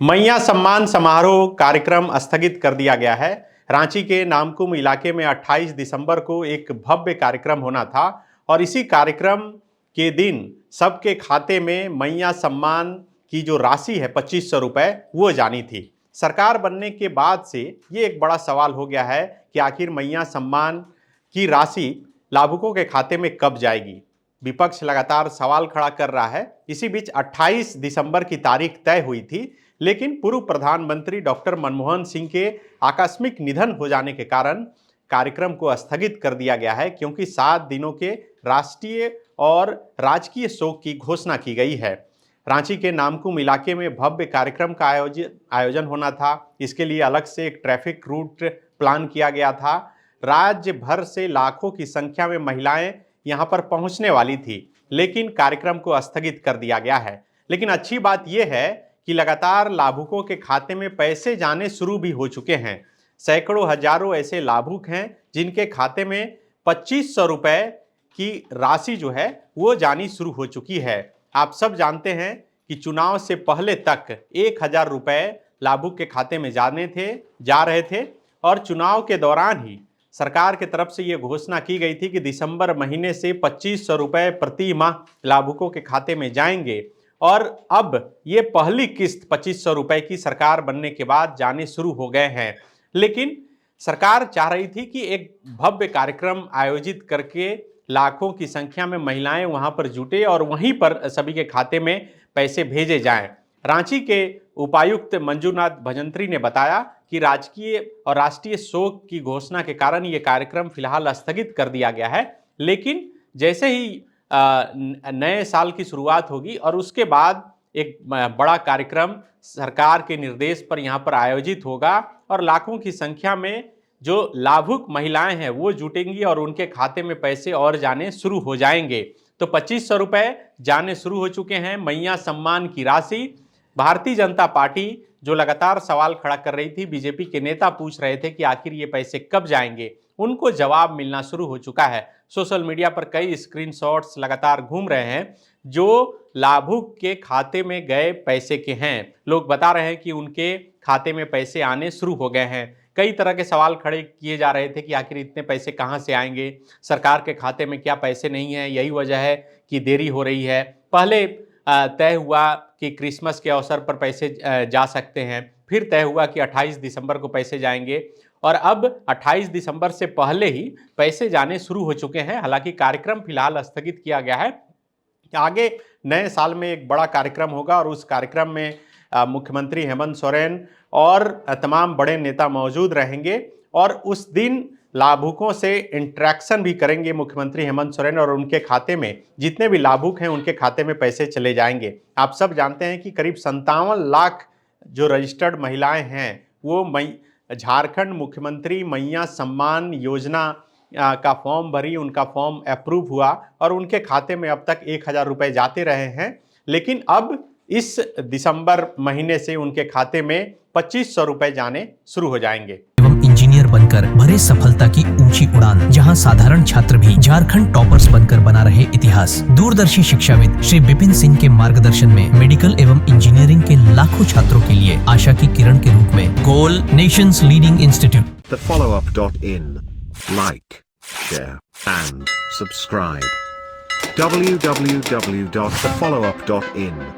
मैया सम्मान समारोह कार्यक्रम स्थगित कर दिया गया है। रांची के नामकुम इलाके में 28 दिसंबर को एक भव्य कार्यक्रम होना था और इसी कार्यक्रम के दिन सबके खाते में मैया सम्मान की जो राशि है 2500 रुपये वो जानी थी। सरकार बनने के बाद से ये एक बड़ा सवाल हो गया है कि आखिर मैया सम्मान की राशि लाभुकों के खाते में कब जाएगी। विपक्ष लगातार सवाल खड़ा कर रहा है। इसी बीच 28 दिसंबर की तारीख तय हुई थी, लेकिन पूर्व प्रधानमंत्री डॉक्टर मनमोहन सिंह के आकस्मिक निधन हो जाने के कारण कार्यक्रम को स्थगित कर दिया गया है, क्योंकि 7 दिनों के राष्ट्रीय और राजकीय शोक की घोषणा की गई है। रांची के नामकुम इलाके में भव्य कार्यक्रम का आयोजन होना था। इसके लिए अलग से एक ट्रैफिक रूट प्लान किया गया था। राज्य भर से लाखों की संख्या में महिलाएं यहां पर पहुंचने वाली थी, लेकिन कार्यक्रम को स्थगित कर दिया गया है। लेकिन अच्छी बात यह है कि लगातार लाभुकों के खाते में पैसे जाने शुरू भी हो चुके हैं। सैकड़ों हजारों ऐसे लाभुक हैं जिनके खाते में 2500 रुपये की राशि जो है वो जानी शुरू हो चुकी है। आप सब जानते हैं कि चुनाव से पहले तक 1000 रुपये लाभुक के खाते में जा रहे थे और चुनाव के दौरान ही सरकार की तरफ से ये घोषणा की गई थी कि दिसंबर महीने से 2500 रुपये प्रति माह लाभुकों के खाते में जाएंगे और अब ये पहली किस्त 2500 रुपये की सरकार बनने के बाद जाने शुरू हो गए हैं। लेकिन सरकार चाह रही थी कि एक भव्य कार्यक्रम आयोजित करके लाखों की संख्या में महिलाएं वहां पर जुटे और वहीं पर सभी के खाते में पैसे भेजे जाएं। रांची के उपायुक्त मंजूनाथ भजंत्री ने बताया कि राजकीय और राष्ट्रीय शोक की घोषणा के कारण ये कार्यक्रम फिलहाल स्थगित कर दिया गया है, लेकिन जैसे ही नए साल की शुरुआत होगी और उसके बाद एक बड़ा कार्यक्रम सरकार के निर्देश पर यहाँ पर आयोजित होगा और लाखों की संख्या में जो लाभुक महिलाएं हैं वो जुटेंगी और उनके खाते में पैसे और जाने शुरू हो जाएंगे। तो 2500 रुपये जाने शुरू हो चुके हैं। मैया सम्मान की राशि भारतीय जनता पार्टी जो लगातार सवाल खड़ा कर रही थी, बीजेपी के नेता पूछ रहे थे कि आखिर ये पैसे कब जाएंगे, उनको जवाब मिलना शुरू हो चुका है। सोशल मीडिया पर कई स्क्रीनशॉट्स लगातार घूम रहे हैं जो लाभुक के खाते में गए पैसे के हैं। लोग बता रहे हैं कि उनके खाते में पैसे आने शुरू हो गए हैं। कई तरह के सवाल खड़े किए जा रहे थे कि आखिर इतने पैसे कहां से आएंगे, सरकार के खाते में क्या पैसे नहीं है, यही वजह है कि देरी हो रही है। पहले तय हुआ कि क्रिसमस के अवसर पर पैसे जा सकते हैं, फिर तय हुआ कि 28 दिसंबर को पैसे जाएंगे और अब 28 दिसंबर से पहले ही पैसे जाने शुरू हो चुके हैं। हालांकि कार्यक्रम फिलहाल स्थगित किया गया है। आगे नए साल में एक बड़ा कार्यक्रम होगा और उस कार्यक्रम में मुख्यमंत्री हेमंत सोरेन और तमाम बड़े नेता मौजूद रहेंगे और उस दिन लाभुकों से इंटरेक्शन भी करेंगे मुख्यमंत्री हेमंत सोरेन और उनके खाते में जितने भी लाभुक हैं उनके खाते में पैसे चले जाएंगे। आप सब जानते हैं कि करीब 57 लाख जो रजिस्टर्ड महिलाएं हैं वो झारखंड मुख्यमंत्री मैया सम्मान योजना का फॉर्म भरी, उनका फॉर्म अप्रूव हुआ और उनके खाते में अब तक 1000 रुपये जाते रहे हैं। लेकिन अब इस दिसंबर महीने से उनके खाते में 2500 रुपये जाने शुरू हो जाएंगे। एवं इंजीनियर बनकर भरे सफलता की ऊंची उड़ान, जहां साधारण छात्र भी झारखंड टॉपर्स बनकर बना रहे इतिहास। दूरदर्शी शिक्षाविद श्री विपिन सिंह के मार्गदर्शन में मेडिकल एवं इंजीनियरिंग के लाखों छात्रों के लिए आशा की किरण के रूप में गोल nation's leading institute. thefollowup.in. Like, share and subscribe. www.thefollowup.in